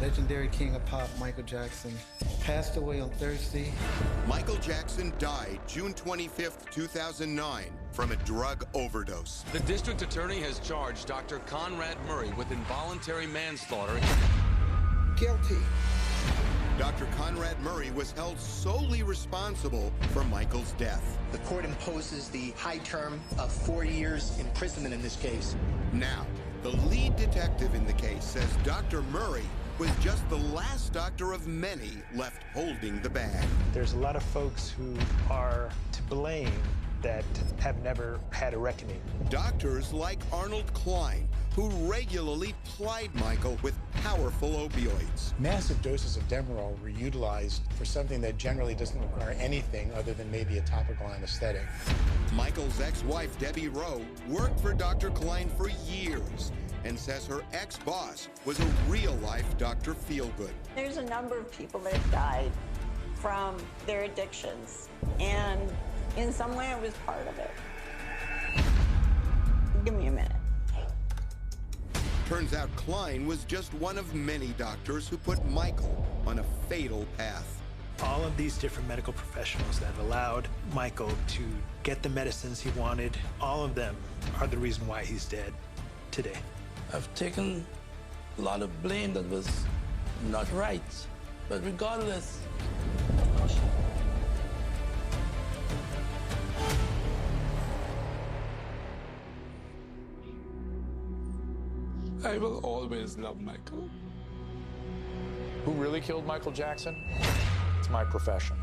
legendary king of pop, Michael Jackson, passed away on Thursday. Michael Jackson died June 25th, 2009, from a drug overdose. The district attorney has charged Dr. Conrad Murray with involuntary manslaughter. Guilty. Dr. Conrad Murray was held solely responsible for Michael's death. The court imposes the high term of 4 years imprisonment in this case. Now, the lead detective in the case says Dr. Murray was just the last doctor of many left holding the bag. There's a lot of folks who are to blame that have never had a reckoning. Doctors like Arnold Klein, who regularly plied Michael with powerful opioids. Massive doses of Demerol were utilized for something that generally doesn't require anything other than maybe a topical anesthetic. Michael's ex-wife, Debbie Rowe, worked for Dr. Klein for years and says her ex-boss was a real-life Dr. Feelgood. There's a number of people that have died from their addictions, and in some way I was part of it. Give me a minute. Turns out Klein was just one of many doctors who put Michael on a fatal path. All of these different medical professionals that allowed Michael to get the medicines he wanted, all of them are the reason why he's dead today. I've taken a lot of blame that was not right, but regardless, I will always love Michael. Who really killed Michael Jackson? It's my profession.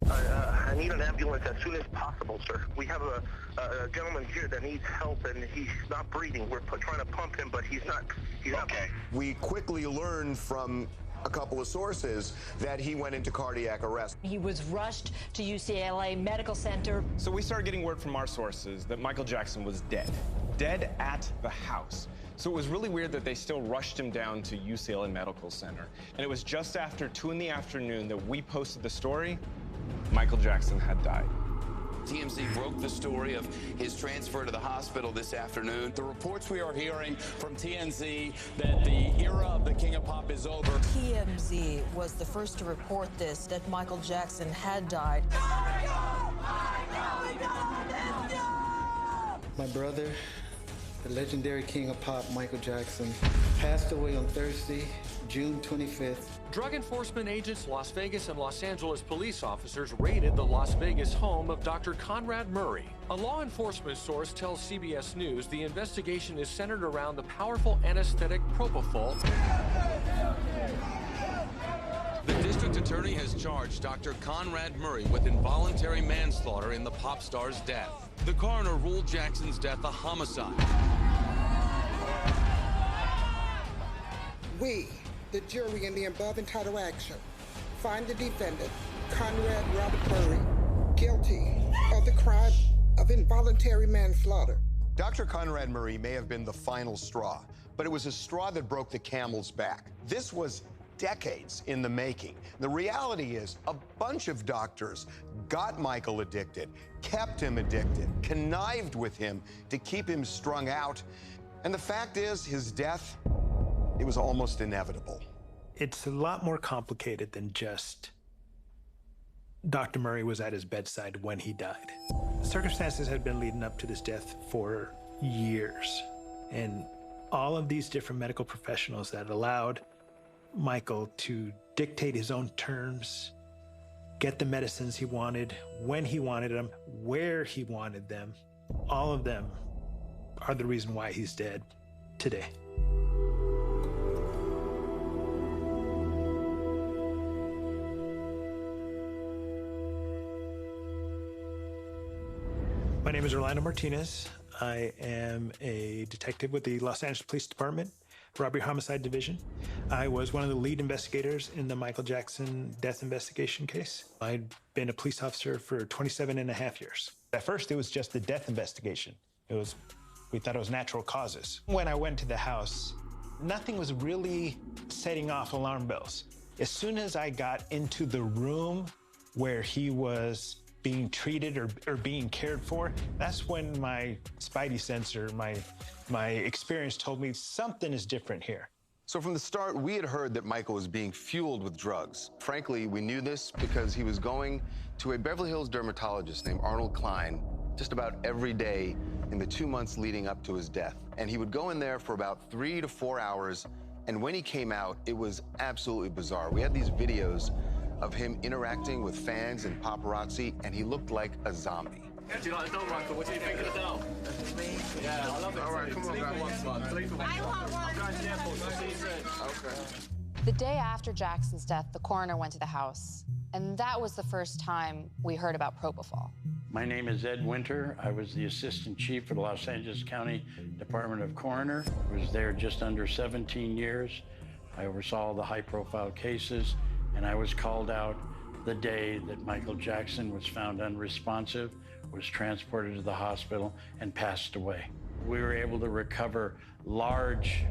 I need an ambulance as soon as possible, sir. We have a gentleman here that needs help, and he's not breathing. We're trying to pump him, but he's not. Okay. We quickly learned from a couple of sources that he went into cardiac arrest. He was rushed to UCLA Medical Center. So we started getting word from our sources that Michael Jackson was dead at the house. So it was really weird that they still rushed him down to UCLA Medical Center. And it was just after 2 in the afternoon that we posted the story. Michael Jackson had died. TMZ broke the story of his transfer to the hospital this afternoon. The reports we are hearing from TMZ that the era of the King of Pop is over. TMZ was the first to report this, that Michael Jackson had died. My brother, the legendary king of pop, Michael Jackson, passed away on Thursday, June 25th. Drug enforcement agents, Las Vegas and Los Angeles police officers raided the Las Vegas home of Dr. Conrad Murray. A law enforcement source tells CBS News the investigation is centered around the powerful anesthetic propofol. The district attorney has charged Dr. Conrad Murray with involuntary manslaughter in the pop star's death. The coroner ruled Jackson's death a homicide. We, the jury in the above entitled action, find the defendant, Conrad Robert Murray, guilty of the crime of involuntary manslaughter. Dr. Conrad Murray may have been the final straw, but it was a straw that broke the camel's back. This was decades in the making. The reality is a bunch of doctors got Michael addicted, kept him addicted, connived with him to keep him strung out. And the fact is, his death, it was almost inevitable. It's a lot more complicated than just Dr. Murray was at his bedside when he died. Circumstances had been leading up to this death for years. And all of these different medical professionals that allowed Michael to dictate his own terms, get the medicines he wanted, when he wanted them, where he wanted them, all of them are the reason why he's dead today. My name is Orlando Martinez. I am a detective with the Los Angeles Police Department, Robbery Homicide Division. I was one of the lead investigators in the Michael Jackson death investigation case. I'd been a police officer for 27.5 years. At first, it was just the death investigation. We thought it was natural causes. When I went to the house, nothing was really setting off alarm bells. As soon as I got into the room, where he was being treated or being cared for, that's when my spidey sensor, my experience told me something is different here. So from the start, we had heard that Michael was being fueled with drugs. Frankly, we knew this because he was going to a Beverly Hills dermatologist named Arnold Klein just about every day in the 2 months leading up to his death. And he would go in there for about 3 to 4 hours, and when he came out, it was absolutely bizarre. We had these videos of him interacting with fans and paparazzi, and he looked like a zombie. Do you like the doll, Michael? What do you think of the doll? Yeah, I love it. All right, come on, guys. I want one. Okay. The day after Jackson's death, the coroner went to the house, and that was the first time we heard about propofol. My name is Ed Winter. I was the assistant chief for the Los Angeles County Department of Coroner. I was there just under 17 years. I oversaw the high-profile cases, and I was called out the day that Michael Jackson was found unresponsive, was transported to the hospital, and passed away. We were able to recover large,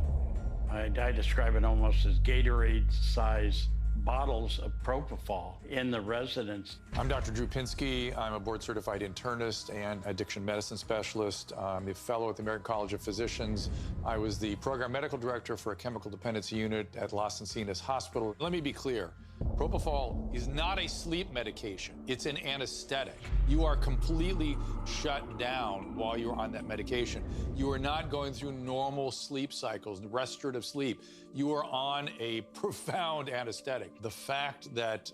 I describe it almost as Gatorade-size bottles of propofol in the residence. I'm Dr. Drew Pinsky. I'm a board-certified internist and addiction medicine specialist. I'm a fellow at the American College of Physicians. I was the program medical director for a chemical dependency unit at Las Encinas Hospital. Let me be clear. Propofol is not a sleep medication. It's an anesthetic. You are completely shut down while you're on that medication. You are not going through normal sleep cycles, restorative sleep. You are on a profound anesthetic. The fact that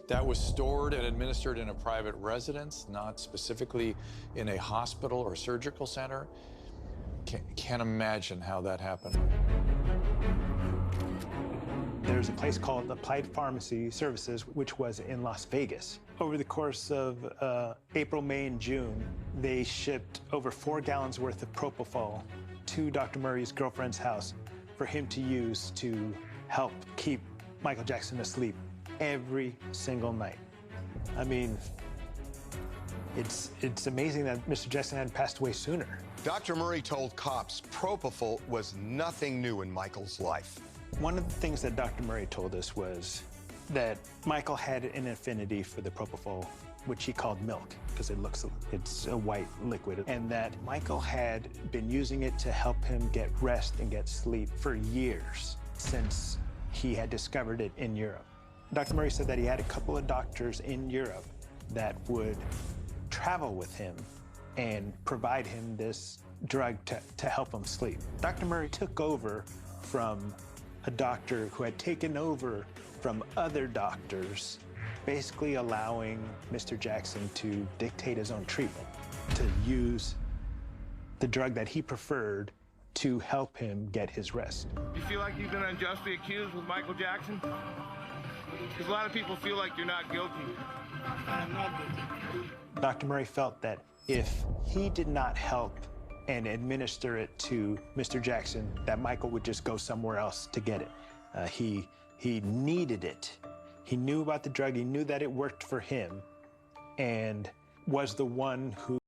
that was stored and administered in a private residence, not specifically in a hospital or surgical center, can't imagine how that happened. There's a place called Applied Pharmacy Services, which was in Las Vegas. Over the course of April, May, and June, they shipped over 4 gallons worth of propofol to Dr. Murray's girlfriend's house for him to use to help keep Michael Jackson asleep every single night. I mean, it's amazing that Mr. Jackson hadn't passed away sooner. Dr. Murray told cops propofol was nothing new in Michael's life. One of the things that Dr. Murray told us was that Michael had an affinity for the propofol, which he called milk, because it's a white liquid, and that Michael had been using it to help him get rest and get sleep for years since he had discovered it in Europe. Dr. Murray said that he had a couple of doctors in Europe that would travel with him and provide him this drug to help him sleep. Dr. Murray took over from a doctor who had taken over from other doctors, basically allowing Mr. Jackson to dictate his own treatment, to use the drug that he preferred to help him get his rest. You feel like you've been unjustly accused with Michael Jackson? Because a lot of people feel like you're not guilty. I'm not guilty. Dr. Murray felt that if he did not help and administer it to Mr. Jackson, that Michael would just go somewhere else to get it. He needed it. He knew about the drug. He knew that it worked for him and was the one who